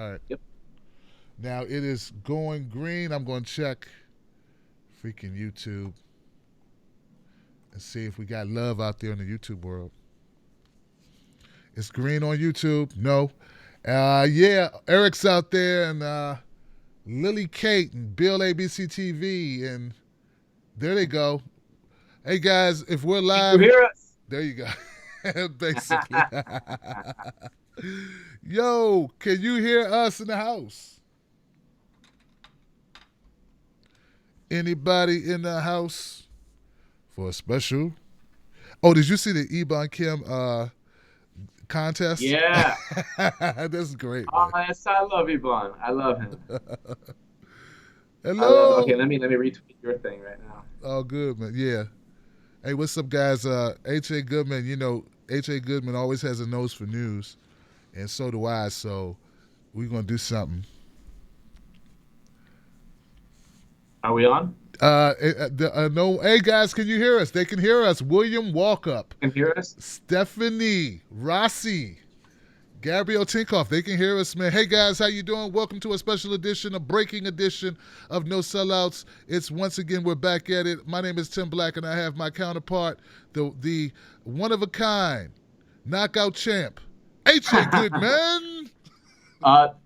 All right. Yep. Now it is going green. I'm going to check freaking YouTube and see if we got love out there in the YouTube world. It's green on YouTube. No. Yeah, Eric's out there and Lily Kate and Bill ABC TV and there they go. Hey guys, if we're Can you live, hear us? there you go. Basically. Yo, can you hear us in the house? Anybody in the house for a special? Oh, did you see the Ebon Kim contest? Yeah. That's great, Oh, man. yes, I love Ivan. I love him. I love. Okay, Hello. let me retweet your thing right now. Oh, good, man. Yeah. Hey, what's up, guys? H.A. Goodman, H.A. Goodman always has a nose for news, and so do I, so we're going to do something. Are we on? No, hey, guys, can you hear us? They can hear us. William Walkup, Can you hear us? Stephanie, Rossi, Gabrielle Tinkoff, they can hear us, man. Hey, guys, how you doing? Welcome to a special edition, a breaking edition of No Sellouts. It's once again, we're back at it. My name is Tim Black, and I have my counterpart, the one-of-a-kind knockout champ, H.A. Goodman.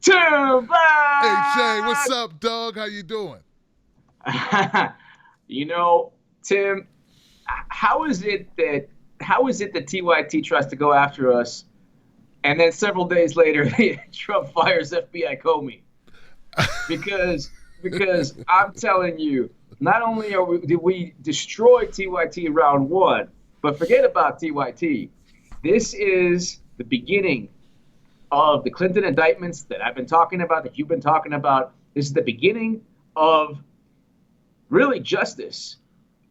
Tim H.A., Black. what's up, dog? How you doing? You know, Tim, how is it that TYT tries to go after us, and then several days later Trump fires FBI Comey? Because I'm telling you, not only did we destroy TYT round one, but forget about TYT. This is the beginning of the Clinton indictments that I've been talking about, that you've been talking about. This is the beginning of really justice.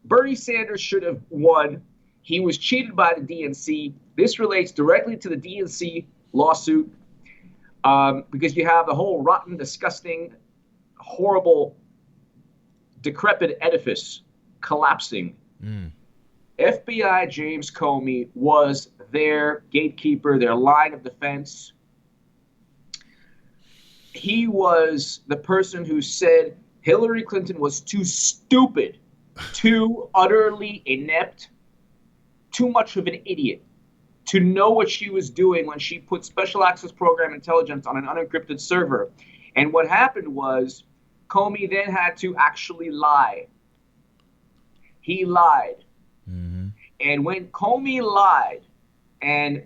Bernie Sanders should have won. He was cheated by the DNC. This relates directly to the DNC lawsuit because you have the whole rotten, disgusting, horrible, decrepit edifice collapsing. FBI James Comey was their gatekeeper, their line of defense. He was the person who said Hillary Clinton was too stupid, too utterly inept, too much of an idiot to know what she was doing when she put special access program intelligence on an unencrypted server. And what happened was Comey then had to actually lie. He lied. Mm-hmm. And when Comey lied and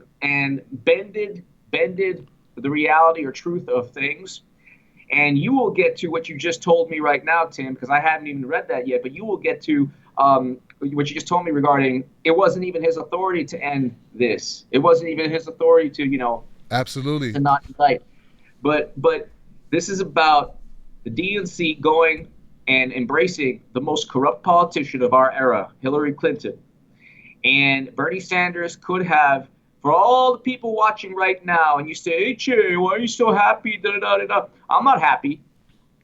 bended the reality or truth of things, and you will get to what you just told me right now, Tim, because I haven't even read that yet, but you will get to what you just told me regarding it wasn't even his authority to end this. It wasn't even his authority to, Absolutely. to not indict. But this is about the DNC going and embracing the most corrupt politician of our era, Hillary Clinton. And Bernie Sanders could have, for all the people watching right now, and you say, hey, Che, why are you so happy? Da-da-da-da-da. I'm not happy.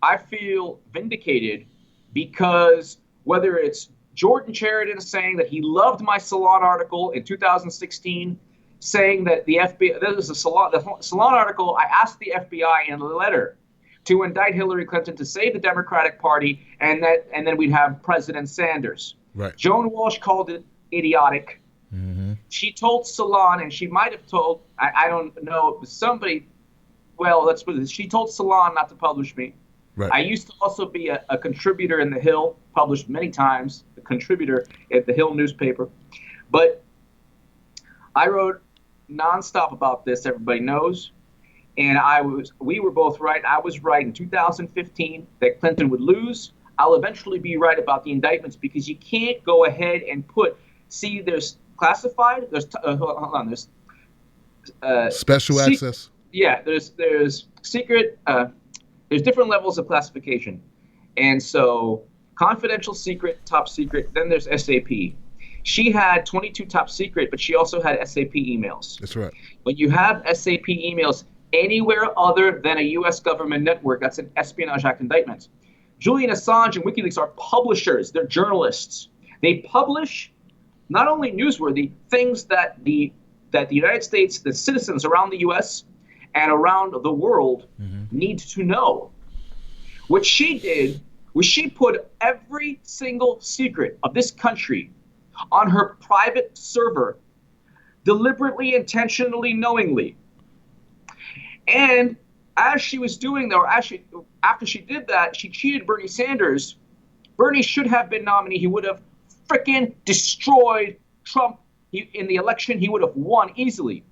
I feel vindicated because whether it's Jordan Sheridan saying that he loved my Salon article in 2016, saying that the FBI, this is the Salon article, I asked the FBI in a letter to indict Hillary Clinton to save the Democratic Party, and then we'd have President Sanders. Right. Joan Walsh called it idiotic. Mm-hmm. She told Salon, and she might have told, I don't know, somebody, well, let's put it this, she told Salon not to publish me. Right. I used to also be a contributor in The Hill, published many times, a contributor at The Hill newspaper. But I wrote nonstop about this, everybody knows. And we were both right. I was right in 2015 that Clinton would lose. I'll eventually be right about the indictments because you can't go ahead and there's classified, there's special access. Yeah, there's secret, there's different levels of classification. And so confidential, secret, top secret, then there's SAP. She had 22 top secret, but she also had SAP emails. That's right. When you have SAP emails anywhere other than a U.S. government network, that's an Espionage Act indictment. Julian Assange and WikiLeaks are publishers. They're journalists. They publish not only newsworthy things that the United States, the citizens around the U.S. and around the world need to know. What she did was she put every single secret of this country on her private server, deliberately, intentionally, knowingly. And as she was doing that, or actually after she did that, she cheated Bernie Sanders. Bernie should have been nominated. He would have freaking destroyed Trump in the election. He would have won easily.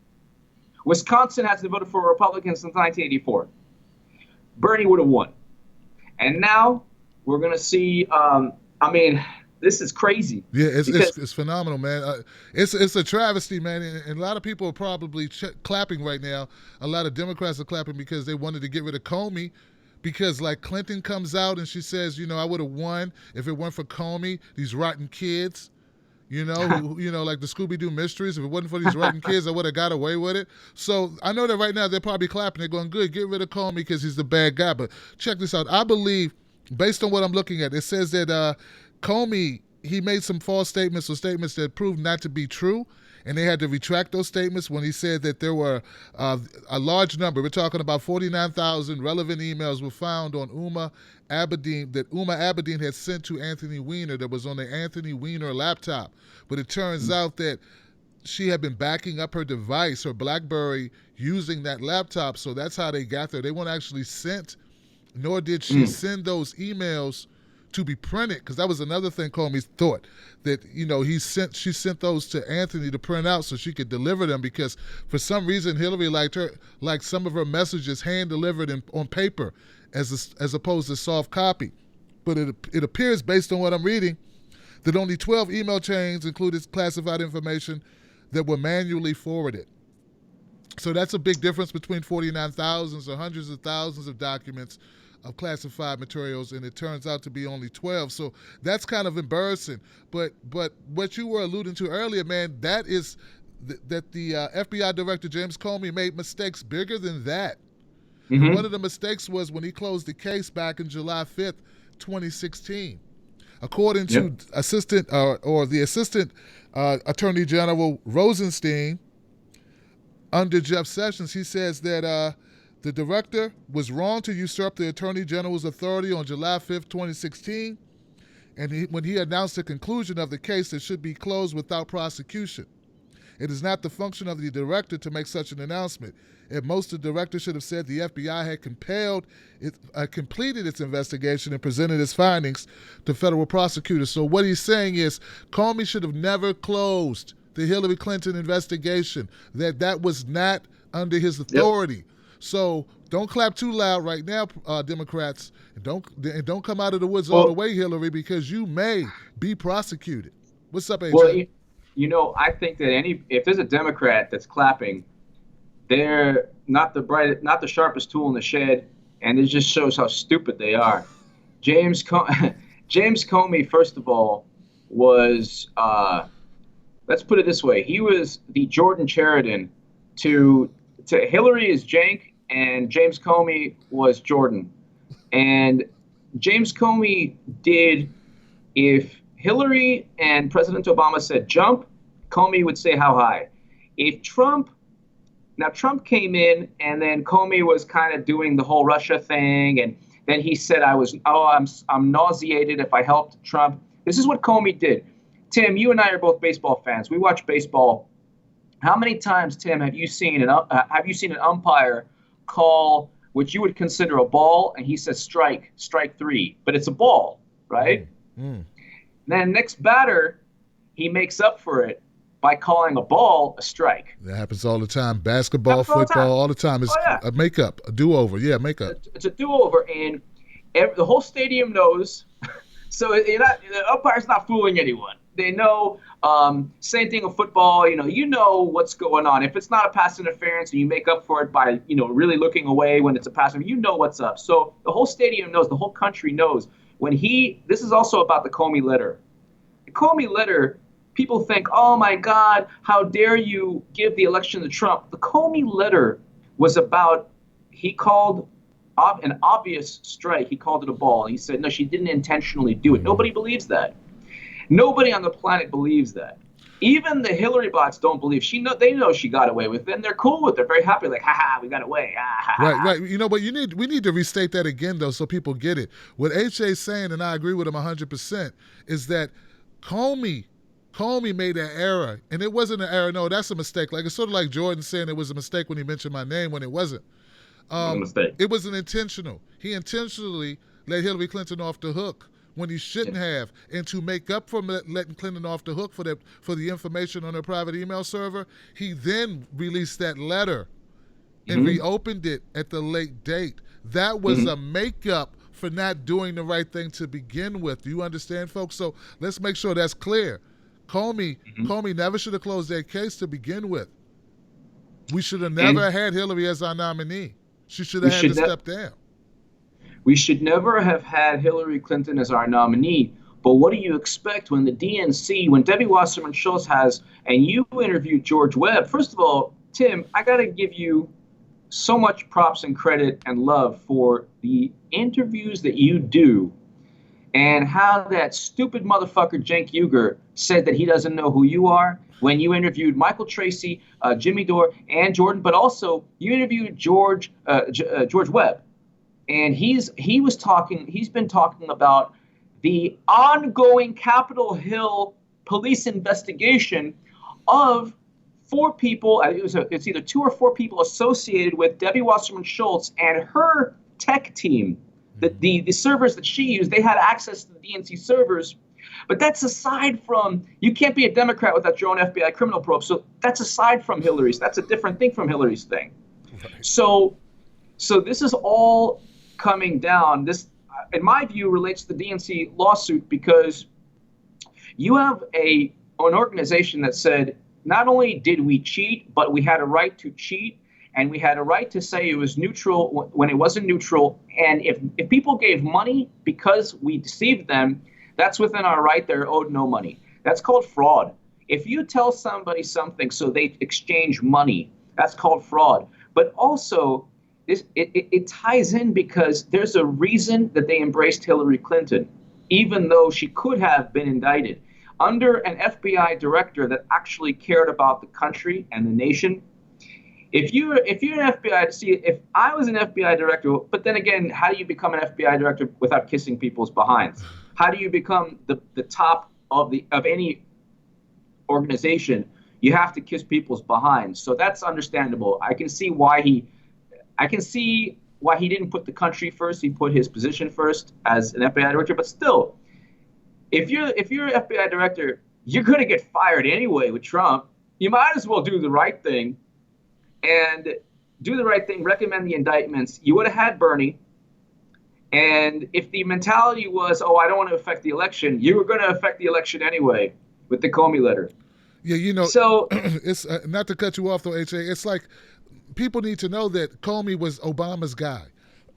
Wisconsin hasn't voted for Republicans since 1984. Bernie would have won. And now we're going to see, this is crazy. Yeah, it's phenomenal, man. It's a travesty, man. And a lot of people are probably clapping right now. A lot of Democrats are clapping because they wanted to get rid of Comey. Because like Clinton comes out and she says, I would have won if it weren't for Comey, these rotten kids. Like the Scooby-Doo mysteries. If it wasn't for these rotten kids, I would have got away with it. So I know that right now they're probably clapping. They're going, good, get rid of Comey because he's the bad guy. But check this out. I believe, based on what I'm looking at, it says that Comey, he made some false statements or statements that proved not to be true. And they had to retract those statements when he said that there were a large number. We're talking about 49,000 relevant emails were found on Uma Abedin had sent to Anthony Weiner that was on the Anthony Weiner laptop. But it turns out that she had been backing up her device, her BlackBerry, using that laptop. So that's how they got there. They weren't actually sent, nor did she send those emails to be printed, because that was another thing Comey thought, that she sent those to Anthony to print out so she could deliver them, because for some reason Hillary liked some of her messages hand delivered on paper as opposed to soft copy. But it appears, based on what I'm reading, that only 12 email chains included classified information that were manually forwarded. So that's a big difference between 49,000 or hundreds of thousands of documents of classified materials, and it turns out to be only 12. So that's kind of embarrassing. But what you were alluding to earlier, man, that is that the FBI director, James Comey, made mistakes bigger than that. And one of the mistakes was when he closed the case back in July 5th, 2016. According to the Assistant Attorney General Rosenstein, under Jeff Sessions, he says that the director was wrong to usurp the Attorney General's authority on July 5th, 2016, and when he announced the conclusion of the case that should be closed without prosecution. It is not the function of the director to make such an announcement. At most, the director should have said the FBI had completed its investigation and presented its findings to federal prosecutors. So what he's saying is Comey should have never closed the Hillary Clinton investigation, that was not under his authority. Yep. So don't clap too loud right now, Democrats, and don't come out of the woods all the way, Hillary, because you may be prosecuted. What's up, AJ? Well, I think that if there's a Democrat that's clapping, they're not the sharpest tool in the shed, and it just shows how stupid they are. James Comey, first of all, was let's put it this way: he was the Jordan Sheridan to Hillary is Jank, and James Comey was Jordan. And James Comey did, if Hillary and President Obama said jump, Comey would say how high. If Trump came in, and then Comey was kind of doing the whole Russia thing, and then he said I'm nauseated if I helped Trump. This is what Comey did. Tim, you and I are both baseball fans. We watch baseball. How many times, Tim, have you seen an umpire call what you would consider a ball, and he says strike 3, but it's a ball, right? Then next batter, he makes up for it by calling a ball a strike. That happens all the time. Basketball, football, all the time. It's a make-up, a do-over. Yeah, make-up. It's a do-over, and the whole stadium knows. So the umpire's not fooling anyone. They know. Same thing with football. You know what's going on. If it's not a pass interference and you make up for it by really looking away when it's a pass, you know what's up. So the whole stadium knows. The whole country knows. This is also about the Comey letter. The Comey letter, people think, oh my God, how dare you give the election to Trump? The Comey letter was about, he called an obvious strike. He called it a ball. He said, no, she didn't intentionally do it. Nobody believes that. Nobody on the planet believes that. Even the Hillary bots don't believe they know she got away with it, and they're cool with it. They're very happy, like, ha, we got away. Ah, ha, ha, Right, ha. right. But we need to restate that again though, so people get it. What HA's saying, and I agree with him 100%, is that Comey made an error, and it wasn't an error. No, that's a mistake. Like it's sort of like Jordan saying it was a mistake when he mentioned my name when it wasn't. It was a mistake. It wasn't intentional. He intentionally let Hillary Clinton off the hook when he shouldn't have, and to make up for letting Clinton off the hook for the information on her private email server, he then released that letter and reopened it at the late date. That was a makeup for not doing the right thing to begin with. Do you understand, folks? So let's make sure that's clear. Comey never should have closed that case to begin with. We should have never had Hillary as our nominee. She should have had to step down. We should never have had Hillary Clinton as our nominee. But what do you expect when the DNC, when Debbie Wasserman Schultz and you interviewed George Webb? First of all, Tim, I got to give you so much props and credit and love for the interviews that you do and how that stupid motherfucker Cenk Uygur said that he doesn't know who you are when you interviewed Michael Tracy, Jimmy Dore, and Jordan, but also you interviewed George Webb. And he's been talking about the ongoing Capitol Hill police investigation of 4 people. It's either 2 or 4 people associated with Debbie Wasserman Schultz and her tech team. The servers that she used, they had access to the DNC servers. But that's aside from, you can't be a Democrat without your own FBI criminal probe. So that's aside from Hillary's. That's a different thing from Hillary's thing. Right. So this is all coming down. This, in my view, relates to the DNC lawsuit because you have an organization that said, not only did we cheat, but we had a right to cheat, and we had a right to say it was neutral when it wasn't neutral. And if people gave money because we deceived them, that's within our right. They're owed no money. That's called fraud. If you tell somebody something so they exchange money, that's called fraud. But also, it ties in because there's a reason that they embraced Hillary Clinton, even though she could have been indicted. Under an FBI director that actually cared about the country and the nation, if you're an FBI, if I was an FBI director, but then again, how do you become an FBI director without kissing people's behinds? How do you become the top of any organization? You have to kiss people's behinds. So that's understandable. I can see why he didn't put the country first. He put his position first as an FBI director. But still, if you're an FBI director, you're going to get fired anyway with Trump. You might as well do the right thing. And do the right thing, recommend the indictments. You would have had Bernie. And if the mentality was, I don't want to affect the election, you were going to affect the election anyway with the Comey letter. Yeah, so it's not to cut you off though, H.A. It's like people need to know that Comey was Obama's guy.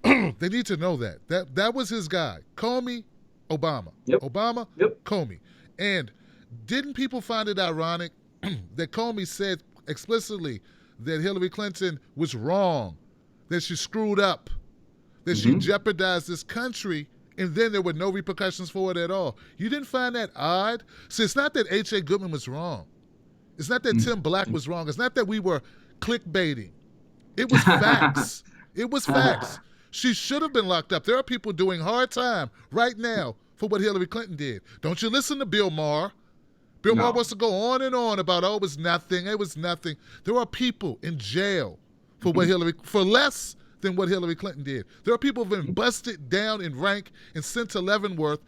They need to know that was his guy. Comey, Obama. Yep. Obama, yep. Comey. And didn't people find it ironic that Comey said explicitly that Hillary Clinton was wrong, that she screwed up, that she jeopardized this country, and then there were no repercussions for it at all? You didn't find that odd? So it's not that H.A. Goodman was wrong. It's not that Tim Black was wrong. It's not that we were clickbaiting. It was facts. It was facts. She should have been locked up. There are people doing hard time right now for what Hillary Clinton did. Don't you listen to Bill Maher. Bill Maher wants to go on and on about, it was nothing. It was nothing. There are people in jail for for less than what Hillary Clinton did. There are people who have been busted down in rank and sent to Leavenworth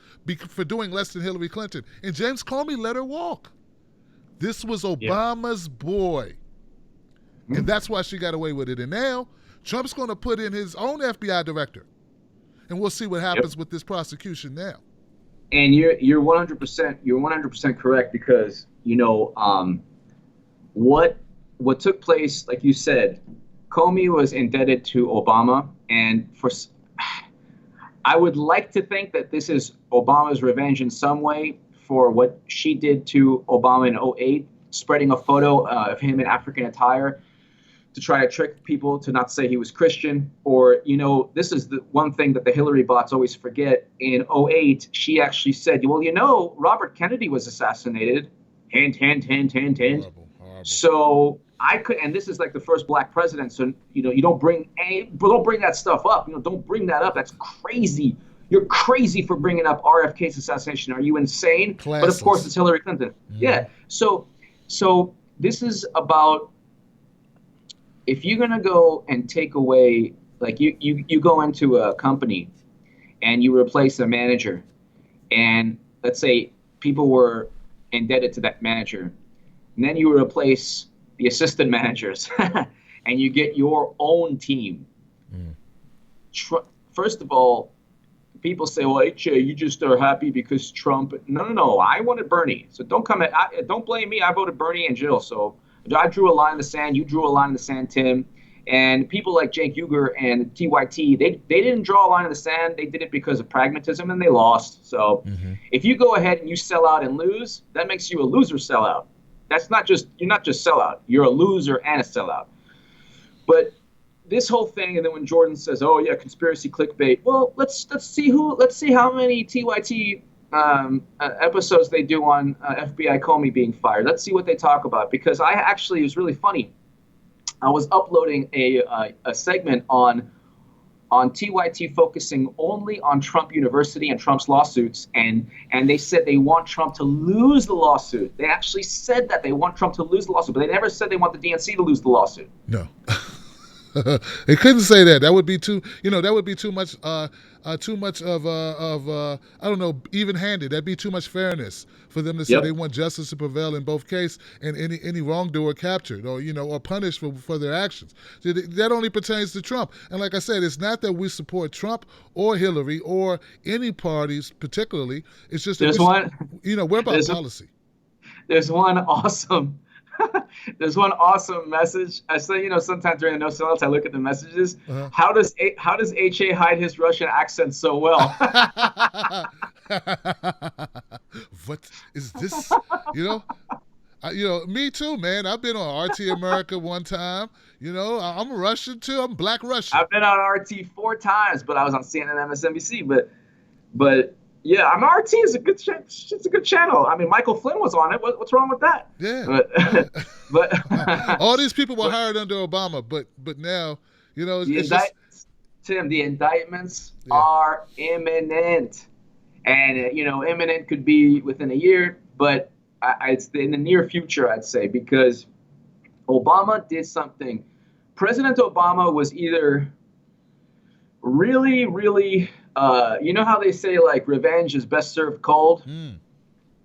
for doing less than Hillary Clinton. And James Comey let her walk. This was Obama's boy. And that's why she got away with it. And now Trump's going to put in his own FBI director. And we'll see what happens with this prosecution now. And you're 100% correct because what took place, like you said, Comey was indebted to Obama, and I would like to think that this is Obama's revenge in some way for what she did to Obama in 2008, spreading a photo of him in African attire to try to trick people to not say he was Christian. Or, this is the one thing that the Hillary bots always forget. In 2008, she actually said, well, Robert Kennedy was assassinated. Hint, hint, hint, hint, hint. Horrible. Horrible. So I could, and this is like the first black president. So you don't bring that stuff up. Don't bring that up. That's crazy. You're crazy for bringing up RFK's assassination. Are you insane? But of course, Classless. it's Hillary Clinton. Yeah. So this is about, if you're gonna go and take away, like you go into a company and you replace a manager, and let's say people were indebted to that manager, and then you replace the assistant managers, and you get your own team. First of all, people say, "Well, HA, you just are happy because Trump." No. I wanted Bernie, so don't blame me. I voted Bernie and Jill, so I drew a line in the sand. You drew a line in the sand, Tim. And people like Cenk Uygur and TYT, they didn't draw a line in the sand. They did it because of pragmatism, and they lost. So if you go ahead and you sell out and lose, that makes you a loser sellout. You're not just sellout. You're a loser and a sellout. But this whole thing, and then when Jordan says, "Oh yeah, conspiracy clickbait," well, let's see how many TYT episodes they do on FBI Comey being fired. Let's see what they talk about, because it was really funny. I was uploading a segment on TYT focusing only on Trump University and Trump's lawsuits, and they said they want Trump to lose the lawsuit. They actually said that they want Trump to lose the lawsuit, but they never said they want the DNC to lose the lawsuit. No. They couldn't say that. That would be too. That would be too much. Too much of I don't know, even-handed. That'd be too much fairness for them to say they want justice to prevail in both cases, and any wrongdoer captured or punished for their actions. That only pertains to Trump. And like I said, it's not that we support Trump or Hillary or any parties particularly. It's just that we're about policy. There's one awesome. There's one awesome message. I say, sometimes during the no sellouts, I look at the messages. How does HA hide his Russian accent so well? What is this? Me too, man. I've been on RT America one time. I'm Russian too. I'm Black Russian. I've been on RT 4 times, but I was on CNN, MSNBC. But yeah, RT is a good. It's a good channel. I mean, Michael Flynn was on it. What's wrong with that? Yeah. But all these people were hired under Obama, but now Tim, the indictments are imminent, and imminent could be within a year, but it's in the near future, I'd say, because Obama did something. President Obama was either really, really. You know how they say, like, revenge is best served cold?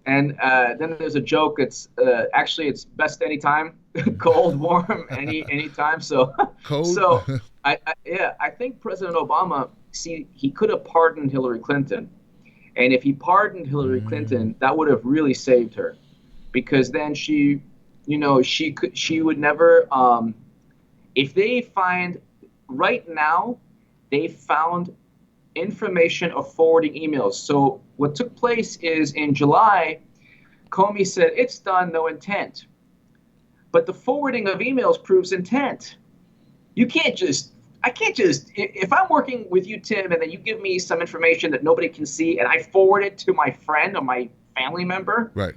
And then there's a joke. It's actually it's best anytime, cold, warm, anytime. So cold. So I think President Obama, he could have pardoned Hillary Clinton, and if he pardoned Hillary Clinton, that would have really saved her, because then she would never. If they find right now, they found information of forwarding emails. So what took place is in July, Comey said it's done, no intent. But the forwarding of emails proves intent. I can't just, if I'm working with you, Tim, and then you give me some information that nobody can see, and I forward it to my friend or my family member. Right.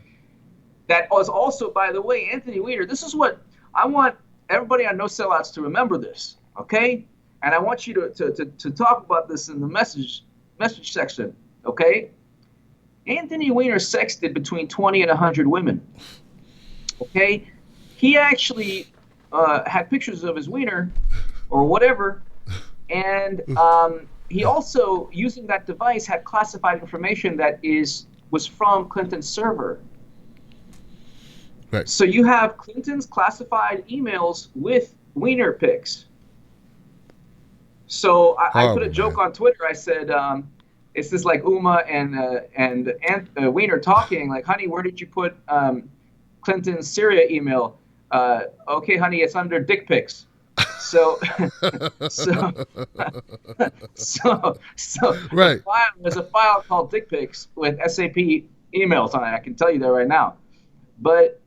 That was also, by the way, Anthony Weiner, this is what I want everybody on No Sellouts to remember this, okay? And I want you to talk about this in the message section, okay? Anthony Weiner sexted between 20 and 100 women, okay? He actually had pictures of his wiener or whatever, and he also, using that device, had classified information that was from Clinton's server. Right. So you have Clinton's classified emails with wiener pics. So I put a joke on Twitter. I said, it's this like Uma and Weiner talking, like, honey, where did you put Clinton's Syria email? Okay, honey, it's under dick pics. So right. There's a file called dick pics with SAP emails on it. I can tell you that right now. But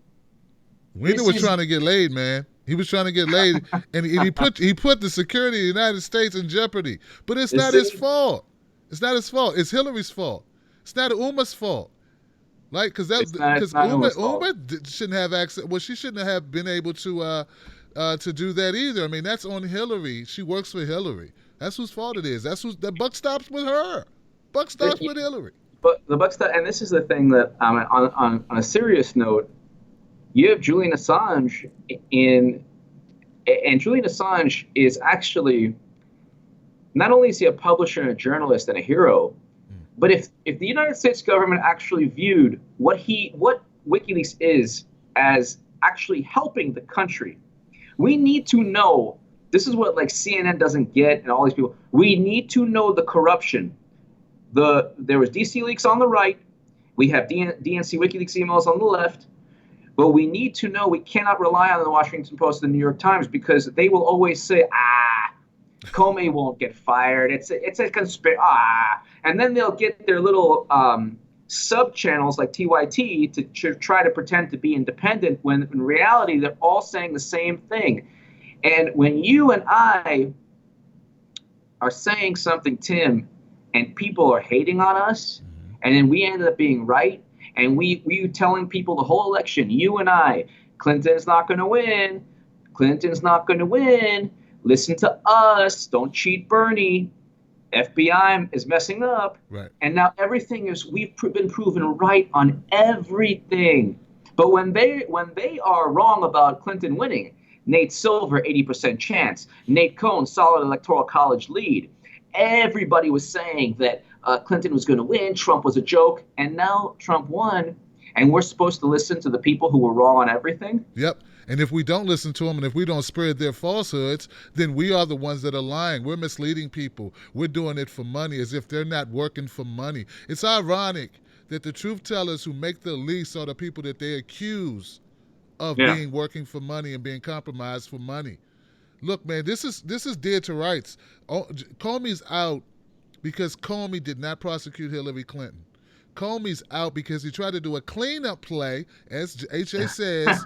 Weiner was trying to get laid, man. He was trying to get laid, and he put the security of the United States in jeopardy. But it's not his fault. It's not his fault. It's Hillary's fault. It's not Uma's fault. Like, It's because not Uma Uma's fault. shouldn't have access. Well, she shouldn't have been able to do that either. I mean, that's on Hillary. She works for Hillary. That's whose fault it is. That's who's the buck stops with her. Buck stops with Hillary. But the Bucks, and this is the thing that on a serious note, you have Julian Assange in, and Julian Assange is actually not only is he a publisher and a journalist and a hero, but if the United States government actually viewed what WikiLeaks is as actually helping the country, we need to know. This is what like CNN doesn't get, and all these people. We need to know the corruption. There was DC leaks on the right. We have DNC WikiLeaks emails on the left. But we need to know we cannot rely on the Washington Post and the New York Times because they will always say, Comey won't get fired. It's a conspiracy. And then they'll get their little sub channels like TYT to try to pretend to be independent when in reality they're all saying the same thing. And when you and I are saying something, Tim, and people are hating on us, and then we ended up being right, and we telling people the whole election, you and I, Clinton's not going to win. Clinton's not going to win. Listen to us. Don't cheat Bernie. FBI is messing up. Right. And now we've been proven right on everything. But when they are wrong about Clinton winning, Nate Silver, 80% chance. Nate Cohn, solid electoral college lead. Everybody was saying that Clinton was going to win. Trump was a joke. And now Trump won. And we're supposed to listen to the people who were wrong on everything? Yep. And if we don't listen to them and if we don't spread their falsehoods, then we are the ones that are lying. We're misleading people. We're doing it for money as if they're not working for money. It's ironic that the truth tellers who make the least are the people that they accuse of being working for money and being compromised for money. Look, man, this is dead to rights. Comey's out because Comey did not prosecute Hillary Clinton. Comey's out because he tried to do a cleanup play, as H.A. says.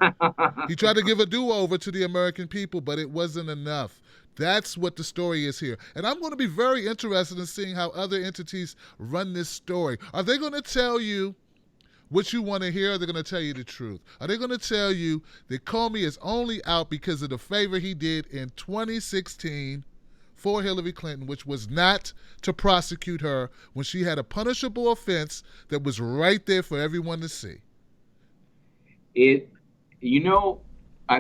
He tried to give a do-over to the American people, but it wasn't enough. That's what the story is here. And I'm going to be very interested in seeing how other entities run this story. Are they going to tell you what you want to hear, or are they going to tell you the truth? Are they going to tell you that Comey is only out because of the favor he did in 2016 for Hillary Clinton, which was not to prosecute her when she had a punishable offense that was right there for everyone to see? I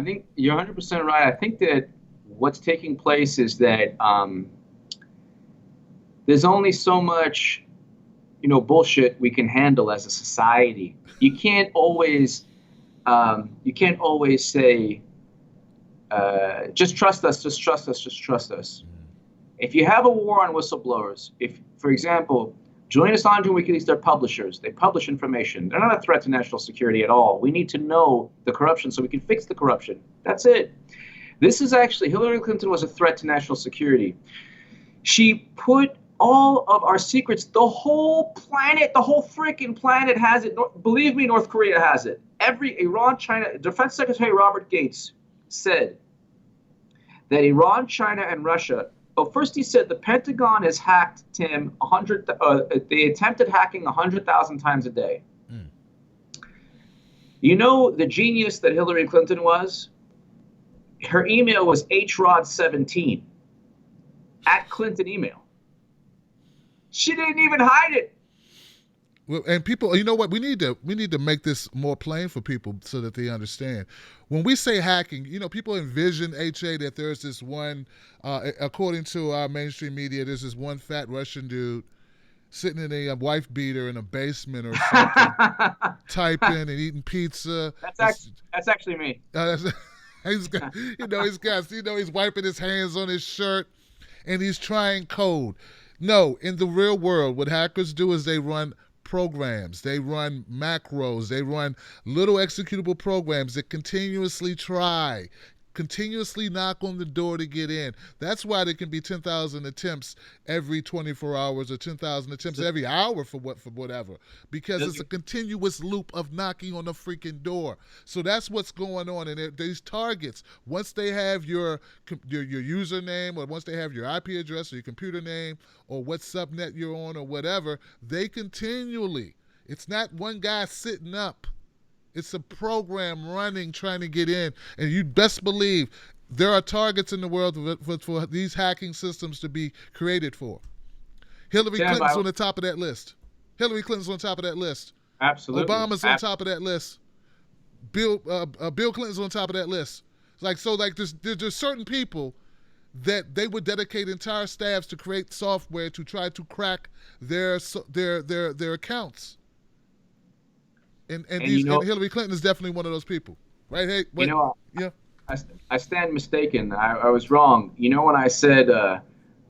think you're 100% right. I think that what's taking place is that there's only so much bullshit we can handle as a society. You can't always say, just trust us, just trust us, just trust us. If you have a war on whistleblowers, if, for example, Julian Assange and WikiLeaks, they're publishers. They publish information. They're not a threat to national security at all. We need to know the corruption so we can fix the corruption. That's it. This is actually, Hillary Clinton was a threat to national security. She put all of our secrets, the whole freaking planet has it. Believe me, North Korea has it. Iran, China, Defense Secretary Robert Gates said that Iran, China, and Russia. Oh, first he said the Pentagon has hacked, Tim, they attempted hacking 100,000 times a day. You know the genius that Hillary Clinton was? Her email was HROD17 at Clinton email. She didn't even hide it. Well, and people, you know what? We need to make this more plain for people so that they understand. When we say hacking, people envision, HA, that there's this one, according to our mainstream media, there's this one fat Russian dude sitting in a wife beater in a basement or something, typing and eating pizza. That's actually me. He's wiping his hands on his shirt and he's trying code. No, in the real world, what hackers do is they run programs, they run macros, they run little executable programs that continuously knock on the door to get in. That's why there can be 10,000 attempts every 24 hours or 10,000 attempts every hour for whatever, because it's a continuous loop of knocking on the freaking door. So that's what's going on. And these targets, once they have your username, or once they have your IP address or your computer name or what subnet you're on or whatever, they continually It's not one guy sitting up. It's a program running, trying to get in. And you best believe there are targets in the world for these hacking systems to be created for. Hillary Clinton's on the top of that list. Hillary Clinton's on top of that list. Absolutely. Obama's on top of that list. Bill Clinton's on top of that list. There's certain people that they would dedicate entire staffs to create software to try to crack their accounts. And Hillary Clinton is definitely one of those people, right? Hey, yeah. I stand mistaken. I was wrong. You know when I said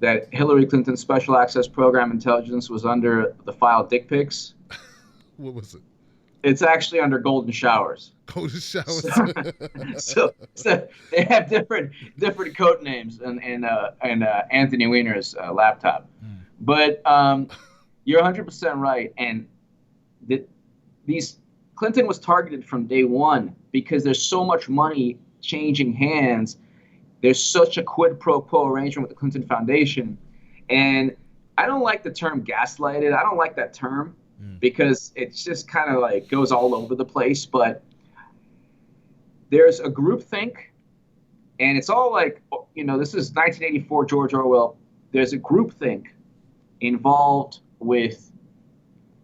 that Hillary Clinton's Special Access Program intelligence was under the file dick pics? What was it? It's actually under golden showers. Golden showers. So they have different code names in Anthony Weiner's laptop. But you're 100% right. And Clinton was targeted from day one because there's so much money changing hands. There's such a quid pro quo arrangement with the Clinton Foundation. And I don't like the term gaslighted. I don't like that term because it's just kind of like goes all over the place. But there's a groupthink, and it's all like, this is 1984 George Orwell. There's a groupthink involved with,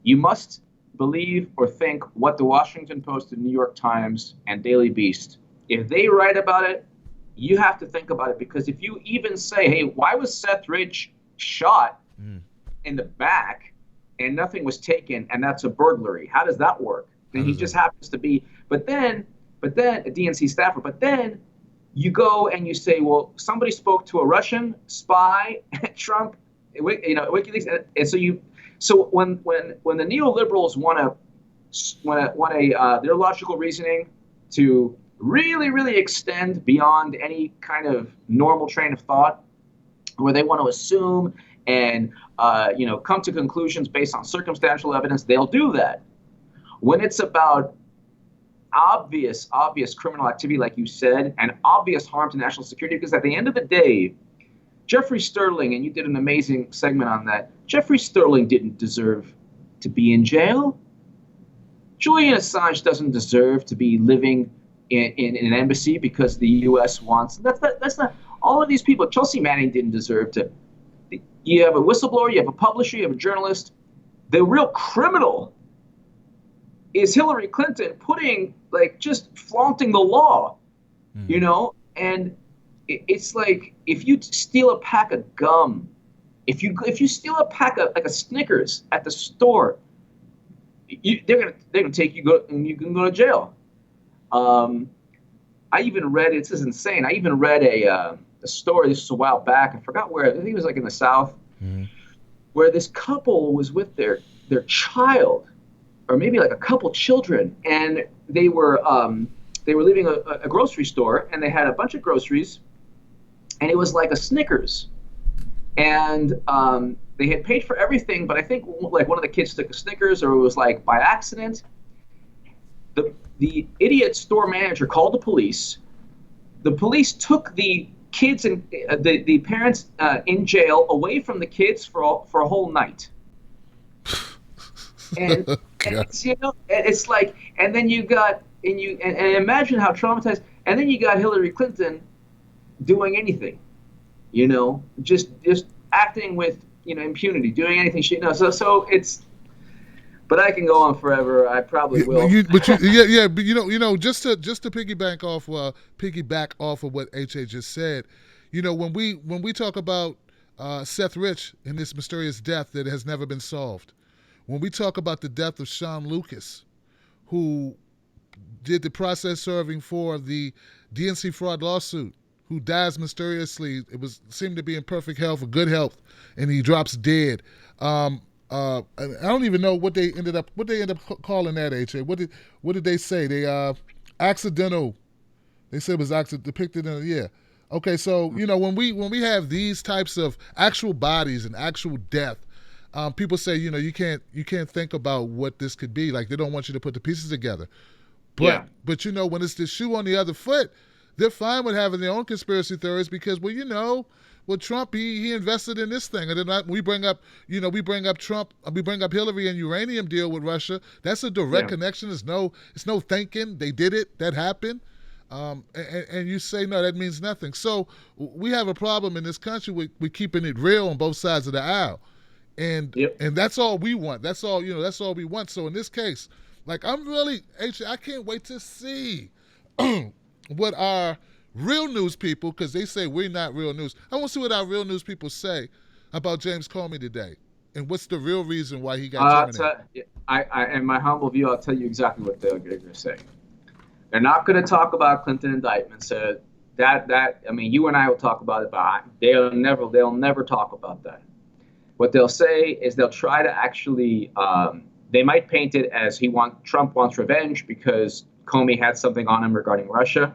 you must believe or think what the Washington Post, the New York Times, and Daily Beast, if they write about it, you have to think about it. Because if you even say, hey, why was Seth Rich shot in the back and nothing was taken, and that's a burglary? How does that work? And he just happens to be, but then a DNC staffer, but then you go and you say, well, somebody spoke to a Russian spy, Trump, WikiLeaks, and so when the neoliberals want their logical reasoning to really, really extend beyond any kind of normal train of thought, where they want to assume and come to conclusions based on circumstantial evidence, they'll do that. When it's about obvious criminal activity, like you said, and obvious harm to national security, because at the end of the day, Jeffrey Sterling, and you did an amazing segment on that, Jeffrey Sterling didn't deserve to be in jail. Julian Assange doesn't deserve to be living in an embassy because the U.S. wants. That's not. All of these people. Chelsea Manning didn't deserve to. You have a whistleblower, you have a publisher, you have a journalist. The real criminal is Hillary Clinton just flaunting the law, and it's like if you steal a pack of gum, if you steal a pack of like a Snickers at the store, they're gonna take you and you can go to jail. I even read, this is insane. I even read a story, this was a while back. I forgot where. I think it was like in the South, where this couple was with their child, or maybe like a couple children, and they were leaving a grocery store, and they had a bunch of groceries, and it was like a Snickers, and they had paid for everything, but I think like one of the kids took a Snickers, or it was like by accident. The idiot store manager called the police. The police took the kids and the parents in jail away from the kids for a whole night. And it's like, and then you got and imagine how traumatized. And then you got Hillary Clinton doing anything, just acting with impunity, doing anything she knows. So it's. But I can go on forever. I probably will. But just to piggyback off of what HA just said, when we talk about Seth Rich and this mysterious death that has never been solved, when we talk about the death of Sean Lucas, who did the process serving for the DNC fraud lawsuit, who dies mysteriously, seemed to be in perfect health or good health, and he drops dead. I don't even know what they ended up calling that, HA. What did they say? They accidental. They said it was depicted in yeah. Okay, so when we have these types of actual bodies and actual death, people say you can't think about what this could be. Like they don't want you to put the pieces together. But when it's the shoe on the other foot, they're fine with having their own conspiracy theories because Well, Trump, he invested in this thing, and then we bring up, we bring up Trump, we bring up Hillary and uranium deal with Russia. That's a direct Yeah. connection. It's no thinking. They did it. That happened. And you say no, that means nothing. So we have a problem in this country with keeping it real on both sides of the aisle, and Yep. and that's all we want. That's all That's all we want. So in this case, like I can't wait to see what our real news people, because they say we're not real news. I want to see what our real news people say about James Comey today, and what's the real reason why he got terminated. In my humble view, I'll tell you exactly what they're going to say. They're not going to talk about Clinton indictment. So I mean, you and I will talk about it, but they'll never talk about that. What they'll say is they'll try to actually, they might paint it as Trump wants revenge because Comey had something on him regarding Russia.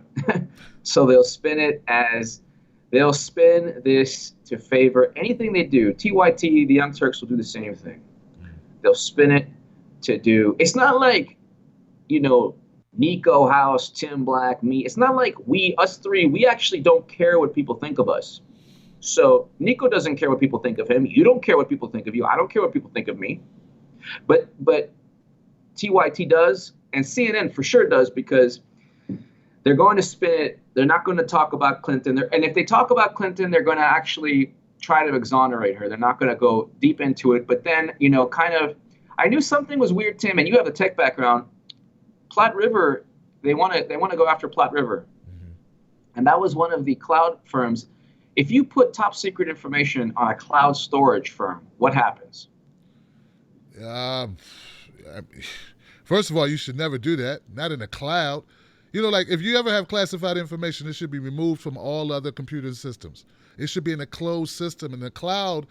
So they'll spin this to favor anything they do. TYT, the Young Turks will do the same thing. They'll spin it to do. It's not like, Nico House, Tim Black, me. It's not like us three, we actually don't care what people think of us. So Nico doesn't care what people think of him. You don't care what people think of you. I don't care what people think of me. But TYT does, and CNN for sure does, because they're going to spin it. They're not going to talk about Clinton. And if they talk about Clinton, they're going to actually try to exonerate her. They're not going to go deep into it. But then, I knew something was weird, Tim, and you have a tech background. Platte River, they want to go after Platte River. Mm-hmm. And that was one of the cloud firms. If you put top secret information on a cloud storage firm, what happens? First of all, you should never do that. Not in a cloud. Like if you ever have classified information, it should be removed from all other computer systems. It should be in a closed system. And the cloud,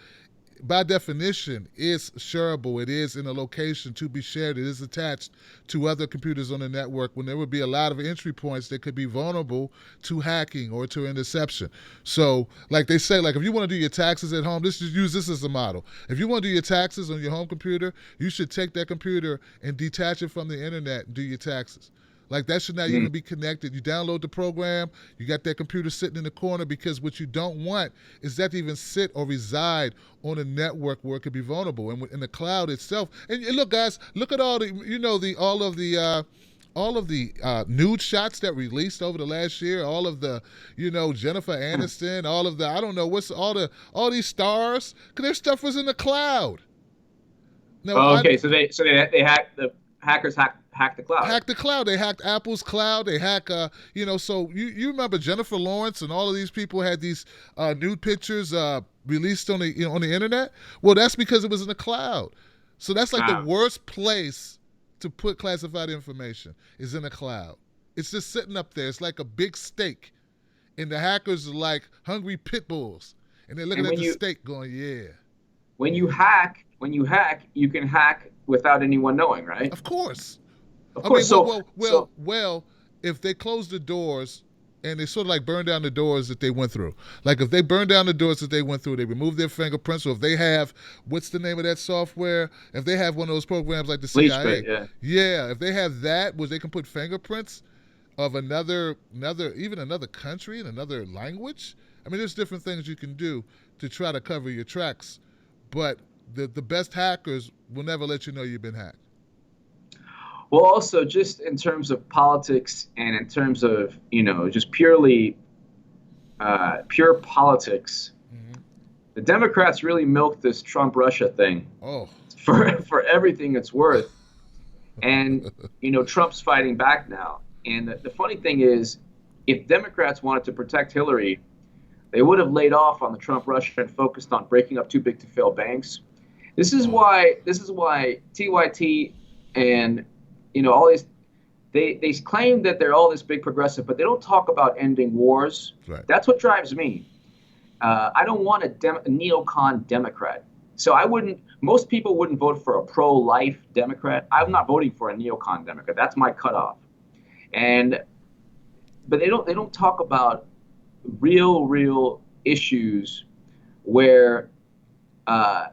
by definition, is shareable. It is in a location to be shared. It is attached to other computers on the network. When there would be a lot of entry points that could be vulnerable to hacking or to interception. So, like they say, like if you want to do your taxes at home, use this as a model. If you want to do your taxes on your home computer, you should take that computer and detach it from the internet and do your taxes. Like that should not even be connected. You download the program, you got that computer sitting in the corner, because what you don't want is that to even sit or reside on a network where it could be vulnerable. And in the cloud itself, and look, guys, look at all the all of the nude shots that released over the last year, all of the, Jennifer Aniston, all of the, I don't know what's all these stars, because their stuff was in the cloud. Now, okay, so they hacked the hackers hacked the cloud. Hacked the cloud. They hacked Apple's cloud. They hack, so you remember Jennifer Lawrence and all of these people had these nude pictures released on the on the internet. Well, that's because it was in the cloud. So that's like the worst place to put classified information is in the cloud. It's just sitting up there. It's like a big steak, and the hackers are like hungry pit bulls, and they're looking at the steak, going, "Yeah." When you hack, you can hack without anyone knowing, right? Of course. Of course. Well, if they close the doors and they sort of like burn down the doors that they went through. Like if they burn down the doors that they went through, they remove their fingerprints, or if they have, what's the name of that software? If they have one of those programs like the CIA. Yeah, if they have that, where they can put fingerprints of another country and another language. I mean, there's different things you can do to try to cover your tracks. But the best hackers will never let you know you've been hacked. Well, also just in terms of politics and in terms of, just purely pure politics, the Democrats really milked this Trump-Russia thing for everything it's worth. And, Trump's fighting back now. And the funny thing is, if Democrats wanted to protect Hillary, they would have laid off on the Trump-Russia and focused on breaking up too big to fail banks. This is why TYT and all these, they claim that they're all this big progressive, but they don't talk about ending wars. Right. That's what drives me. I don't want a neocon Democrat. So most people wouldn't vote for a pro-life Democrat. I'm not voting for a neocon Democrat. That's my cutoff. But they don't talk about real issues where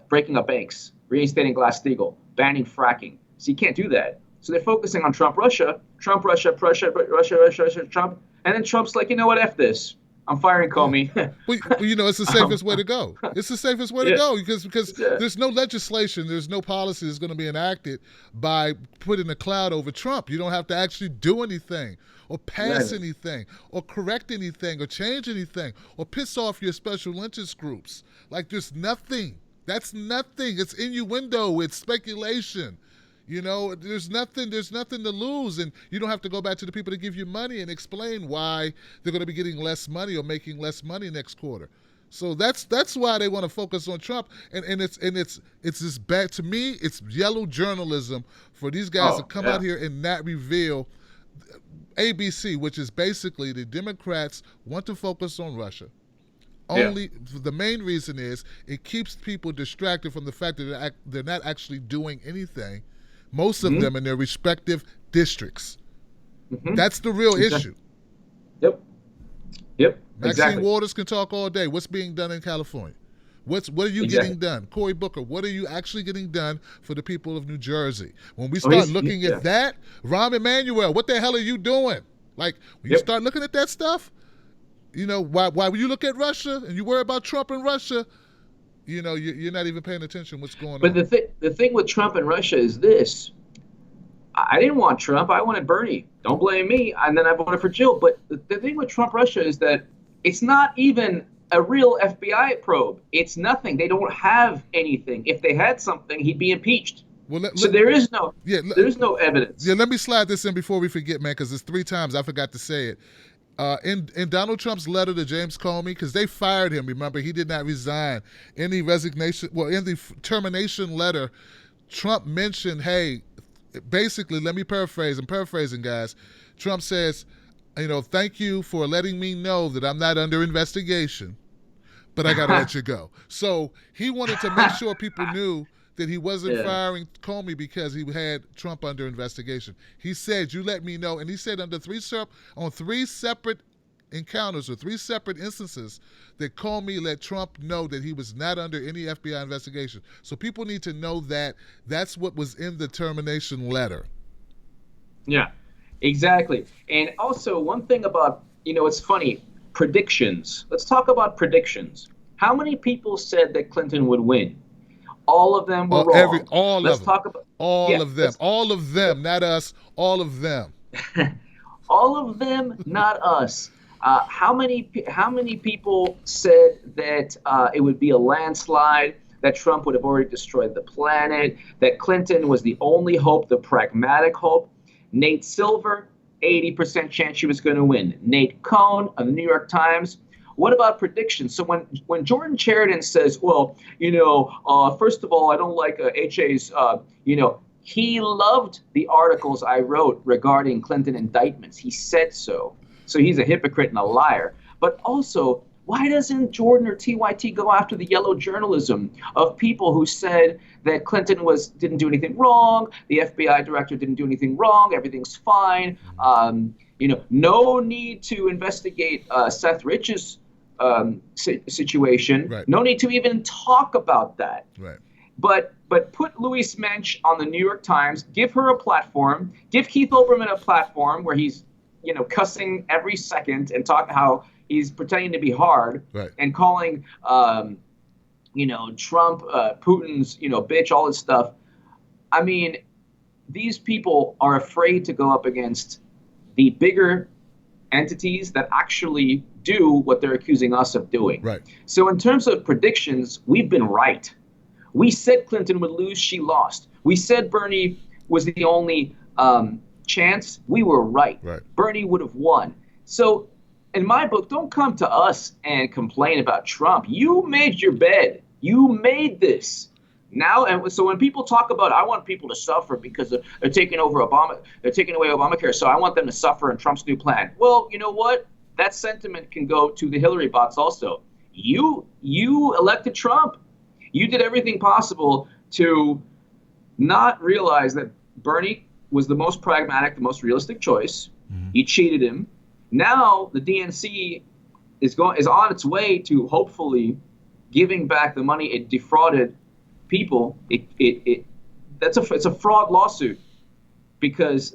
breaking up banks, reinstating Glass-Steagall, banning fracking. So you can't do that. So they're focusing on Trump, Russia, Trump, and then Trump's like, you know what, F this. I'm firing Yeah. Comey. Well, it's the um, safest way to go. It's the safest way to yeah, go because yeah, there's no legislation, there's no policy that's going to be enacted by putting a cloud over Trump. You don't have to actually do anything or pass exactly. anything or correct anything or change anything or piss off your special interest groups. Like there's nothing. That's nothing. It's innuendo. It's speculation. There's nothing to lose, and you don't have to go back to the people to give you money and explain why they're going to be getting less money or making less money next quarter. So that's why they want to focus on Trump, and it's this bad to me. It's yellow journalism for these guys to Oh, come out yeah. here and not reveal ABC, which is basically the Democrats want to focus on Russia. Yeah. Only the main reason is it keeps people distracted from the fact that they're not actually doing anything, most of Hmm. them in their respective districts. Hmm. That's the real Exactly. issue. Yep. Yep. Maxine Exactly. Waters can talk all day. What's being done in California? What are you getting Exactly. done? Cory Booker, what are you actually getting done for the people of New Jersey? When we Oh, start looking yeah. at that, Rahm Emanuel, what the hell are you doing? Like when you Yep. start looking at that stuff, why when you look at Russia and you worry about Trump and Russia, you're not even paying attention to what's going But on. the thing with Trump and Russia is this. I didn't want Trump. I wanted Bernie. Don't blame me. And then I voted for Jill. But the thing with Trump Russia is that it's not even a real FBI probe. It's nothing. They don't have anything. If they had something, he'd be impeached. Well, So there is no yeah, there's no yeah. evidence. Let me slide this in before we forget, man, because it's 3 times I forgot to say it. In Donald Trump's letter to James Comey, because they fired him. Remember, he did not resign. In the resignation, well, in the termination letter, Trump mentioned, hey, basically, let me paraphrase. I'm paraphrasing, guys. Trump says, thank you for letting me know that I'm not under investigation, but I got to let you go. So he wanted to make sure people knew that he wasn't Yeah. firing Comey because he had Trump under investigation. He said, "You let me know," and he said on 3 separate encounters or 3 separate instances that Comey let Trump know that he was not under any FBI investigation. So people need to know that that's what was in the termination letter. Yeah. Exactly. And also one thing about, it's funny, predictions. Let's talk about predictions. How many people said that Clinton would win? All of them were wrong. All of Let's them, talk about yeah, let's all of them, not us, all of them. all of them, not us. How many people said that it would be a landslide, that Trump would have already destroyed the planet, that Clinton was the only hope, the pragmatic hope? Nate Silver, 80% chance she was going to win. Nate Cohn of the New York Times. What about predictions? So when Jordan Sheridan says, well, first of all, I don't like HA's, he loved the articles I wrote regarding Clinton indictments. He said so. So he's a hypocrite and a liar. But also, why doesn't Jordan or TYT go after the yellow journalism of people who said that Clinton didn't do anything wrong, the FBI director didn't do anything wrong, everything's fine, no need to investigate Seth Rich's situation, Right, no need to even talk about that. right. But put Louise Mensch on the New York Times, give her a platform, give Keith Olbermann a platform where he's cussing every second and talk how he's pretending to be hard Right. and calling Trump Putin's bitch, all this stuff. I mean, these people are afraid to go up against the bigger entities that actually do what they're accusing us of doing. Right. So in terms of predictions, we've been right. We said Clinton would lose. She lost. We said Bernie was the only chance. We were right. Right. Bernie would have won. So in my book, don't come to us and complain about Trump. You made your bed. You made this. Now, and so when people talk about, I want people to suffer because they're taking over they're taking away Obamacare, so I want them to suffer in Trump's new plan. Well, you know what? That sentiment can go to the Hillary bots also. You elected Trump. You did everything possible to not realize that Bernie was the most pragmatic, the most realistic choice. Mm-hmm. You cheated him. Now the DNC is on its way to hopefully giving back the money it defrauded people. It's a fraud lawsuit because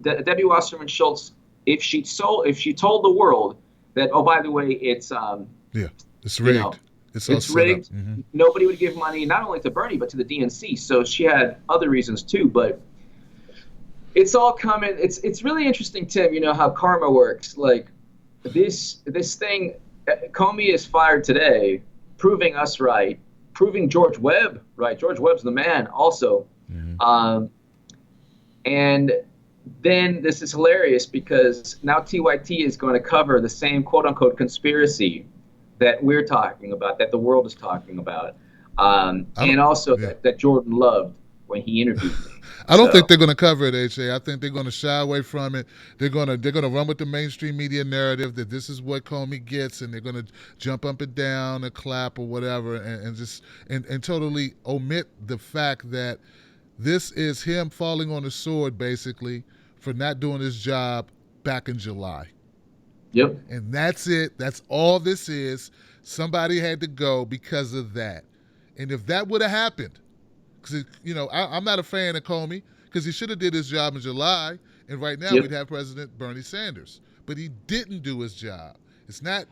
Debbie Wasserman Schultz, if she told the world that, oh, by the way, it's Yeah, it's you know, rigged. It's all it's set up. rigged. Nobody would give money not only to Bernie but to the DNC. So she had other reasons too. But it's all coming. It's really interesting, Tim. You know how karma works. Like this thing, Comey is fired today, proving us right, proving George Webb right. George Webb's the man, also. Um, and then this is hilarious because now TYT is going to cover the same quote unquote conspiracy that we're talking about, that the world is talking about, and also that Jordan loved when he interviewed me. I don't think they're going to cover it, HA. I think they're going to shy away from it. They're going to run with the mainstream media narrative that this is what Comey gets, and they're going to jump up and down and clap or whatever, and just and totally omit the fact that this is him falling on the sword, basically, for not doing his job back in July. Yep. And that's it. That's all this is. Somebody had to go because of that. And if that would have happened, because, I'm not a fan of Comey because he should have did his job in July, and right now we'd have President Bernie Sanders. But he didn't do his job. It's not,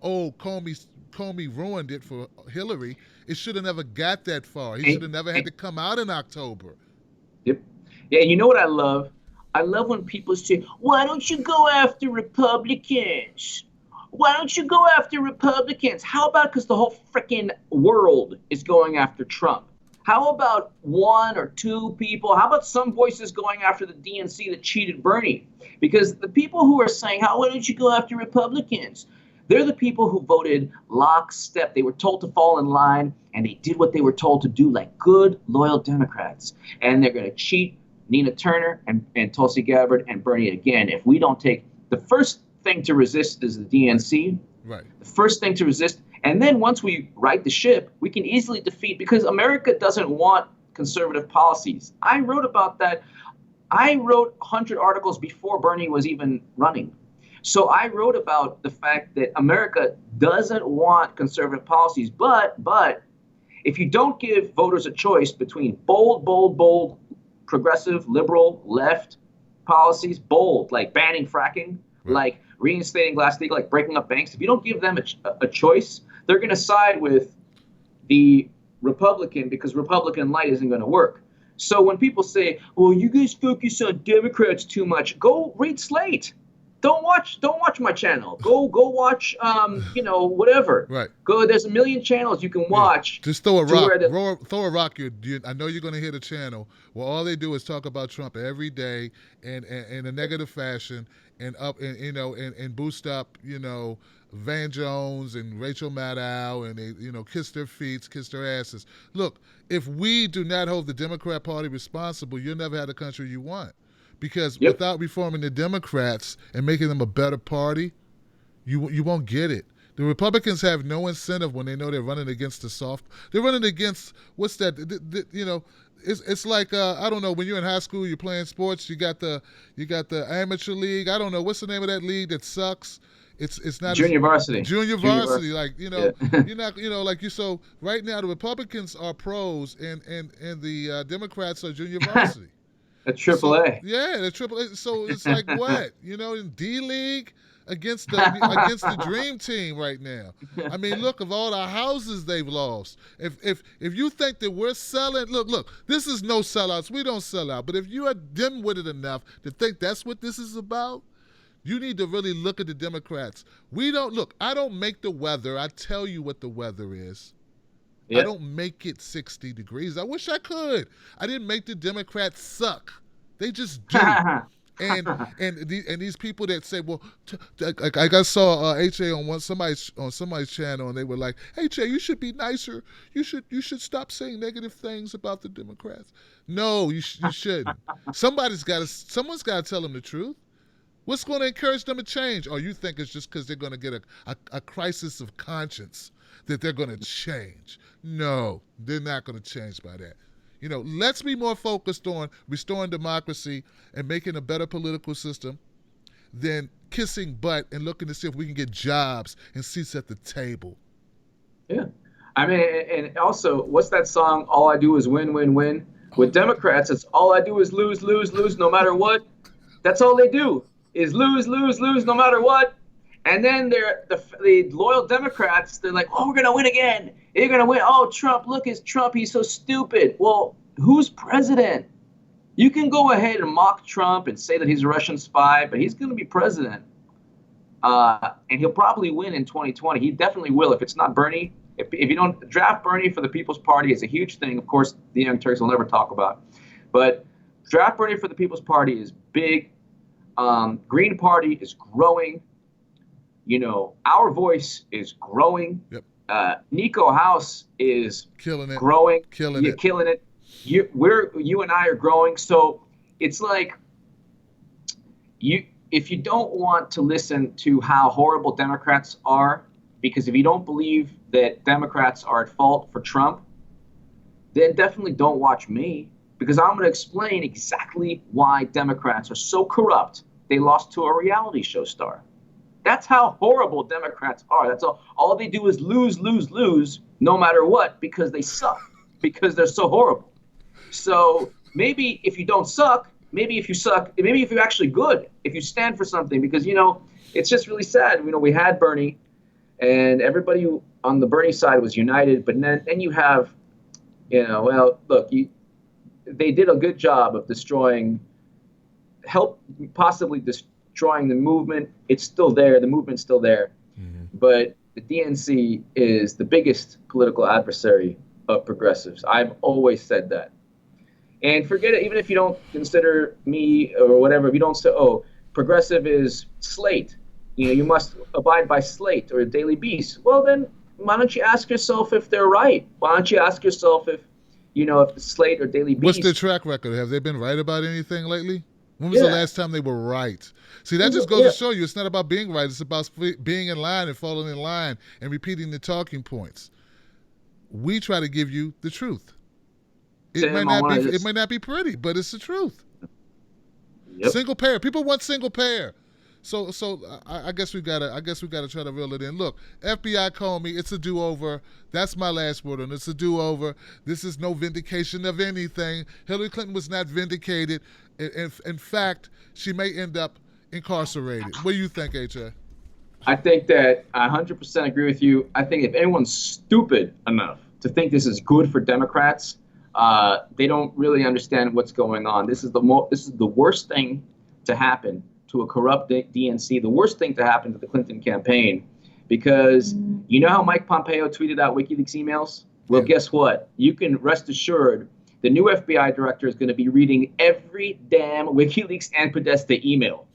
Comey ruined it for Hillary. It should have never got that far. He should have never had to come out in October. Yep. Yeah, you know what I love? I love when people say, why don't you go after Republicans? Why don't you go after Republicans? How about because the whole freaking world is going after Trump? How about one or two people? How about some voices going after the DNC that cheated Bernie? Because the people who are saying, why don't you go after Republicans? They're the people who voted lockstep. They were told to fall in line, and they did what they were told to do like good, loyal Democrats. And they're going to cheat Nina Turner and Tulsi Gabbard and Bernie again. If we don't take the first thing to resist is the DNC. Right. The first thing to resist. And then once we right the ship, we can easily defeat, because America doesn't want conservative policies. I wrote about that. I wrote 100 articles before Bernie was even running. So I wrote about the fact that America doesn't want conservative policies. But if you don't give voters a choice between bold, progressive, liberal, left policies, bold, like banning fracking, like reinstating Glass-Steagall, like breaking up banks, if you don't give them a choice, they're going to side with the Republican, because Republican light isn't going to work. So when people say, well, you guys focus on Democrats too much, go read Slate. Don't watch my channel. Go watch whatever. Right. Go. There's a million channels you can watch. Just throw a rock. Throw a rock. I know you're going to hit a channel where all they do is talk about Trump every day in a negative fashion, and boost up Van Jones and Rachel Maddow, and they kiss their feet, kiss their asses. Look, if we do not hold the Democrat Party responsible, you'll never have the country you want. Because without reforming the Democrats and making them a better party, you won't get it. The Republicans have no incentive when they know they're running against the soft. They're running against, what's that? It's like I don't know. When you're in high school, you're playing sports. You got the amateur league. I don't know, what's the name of that league that sucks. It's not junior varsity. Junior varsity, like you're not So right now the Republicans are pros and the Democrats are junior varsity. A AAA. Yeah, the AAA. So it's like what? In D League against the Dream Team right now. I mean, look, of all the houses they've lost. If you think that we're selling, look, this is no sellouts. We don't sell out. But if you are dim-witted enough to think that's what this is about, you need to really look at the Democrats. I don't make the weather. I tell you what the weather is. Yep. I don't make it 60 degrees. I wish I could. I didn't make the Democrats suck. They just do. and these people that say, well, I saw HA on somebody's channel, and they were like, HA, you should be nicer. You should stop saying negative things about the Democrats. No, you shouldn't. Someone's got to tell them the truth. What's going to encourage them to change? Or you think it's just because they're going to get a crisis of conscience that they're going to change? No, they're not going to change by that. Let's be more focused on restoring democracy and making a better political system than kissing butt and looking to see if we can get jobs and seats at the table. Yeah. I mean, and also, what's that song, All I Do Is Win, Win, Win? With Democrats, it's all I do is lose, lose, lose, no matter what. That's all they do is lose, lose, lose, no matter what. And then the loyal Democrats, they're like, oh, we're going to win again. You're going to win. Oh, Trump, look, it's Trump. He's so stupid. Well, who's president? You can go ahead and mock Trump and say that he's a Russian spy, but he's going to be president. And he'll probably win in 2020. He definitely will. If it's not Bernie, if you don't draft Bernie for the People's Party, it's a huge thing. Of course, the Young Turks will never talk about. But draft Bernie for the People's Party is big. Green Party is growing. You know, our voice is growing. Yep. Nico House is killing it. Growing. Killing it. Killing it. You and I are growing. So it's like if you don't want to listen to how horrible Democrats are, because if you don't believe that Democrats are at fault for Trump, then definitely don't watch me, because I'm going to explain exactly why Democrats are so corrupt they lost to a reality show star. That's how horrible Democrats are. That's all they do is lose, no matter what, because they suck, because they're so horrible. So maybe if you don't suck, maybe if you suck, maybe if you're actually good, if you stand for something, because, you know, it's just really sad. You know, we had Bernie and everybody on the Bernie side was united, but then you have, you know, well, look, they did a good job of possibly destroying the movement. It's still there. The movement's still there. Mm-hmm. But the DNC is the biggest political adversary of progressives. I've always said that. And forget it, even if you don't consider me or whatever, if you don't say, oh, progressive is Slate, you know, you must abide by Slate or Daily Beast. Well, then why don't you ask yourself if they're right? Why don't you ask yourself if, you know, if Slate or Daily Beast. What's their track record? Have they been right about anything lately? When was the last time they were right? See, that just goes to show you it's not about being right. It's about being in line and falling in line and repeating the talking points. We try to give you the truth. It might not be pretty, but it's the truth. Yep. Single payer. People want single payer. So I guess we gotta try to reel it in. Look, FBI Comey, it's a do-over. That's my last word on it. It's a do-over. This is no vindication of anything. Hillary Clinton was not vindicated. In fact, she may end up incarcerated. What do you think, AJ? I think that I 100% agree with you. I think if anyone's stupid enough to think this is good for Democrats, they don't really understand what's going on. This is the worst thing to happen to a corrupt DNC, the worst thing to happen to the Clinton campaign, because you know how Mike Pompeo tweeted out WikiLeaks emails? Well, guess what? You can rest assured the new FBI director is going to be reading every damn WikiLeaks and Podesta email.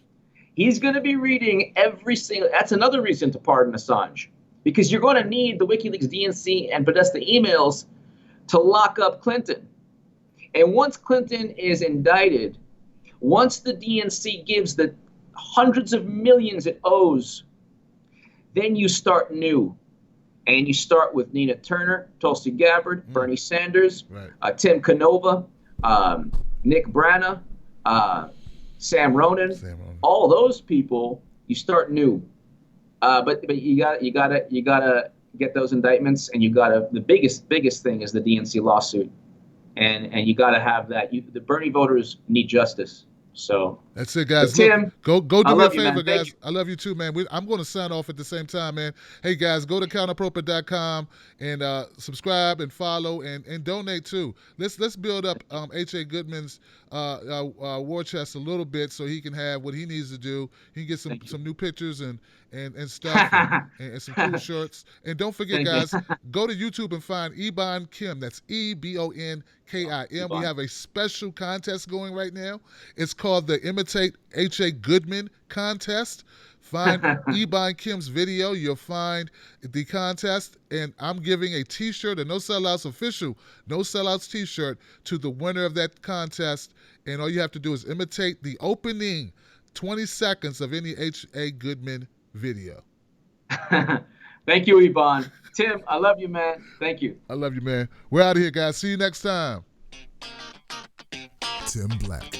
He's going to be reading every single. That's another reason to pardon Assange, because you're going to need the WikiLeaks, DNC, and Podesta emails to lock up Clinton. And once Clinton is indicted, once the DNC gives the hundreds of millions it owes, then you start new. And you start with Nina Turner, Tulsi Gabbard, Bernie Sanders, Tim Canova, Nick Brana, Sam Ronan. All those people, you start new. But you gotta get those indictments, and the biggest thing is the DNC lawsuit, and you gotta have that. The Bernie voters need justice. So that's it, guys. Tim, go do me a favor, guys. I love you too, man. I'm going to sign off at the same time, man. Hey, guys, go to counterappropriate.com and subscribe and follow and donate too. Let's build up H.A. Goodman's war chest a little bit so he can have what he needs to do. He can get some new pictures and stuff and some cool shirts. And don't forget, guys, go to YouTube and find Ebon Kim. That's EBONKIM. We have a special contest going right now. It's called the Imitate H.A. Goodman contest. Find Ebon Kim's video. You'll find the contest. And I'm giving a T-shirt, a No Sellouts official No Sellouts T-shirt to the winner of that contest. And all you have to do is imitate the opening 20 seconds of any H.A. Goodman video. Thank you, Ebon. Tim, I love you, man. Thank you. I love you, man. We're out of here, guys. See you next time. Tim Black.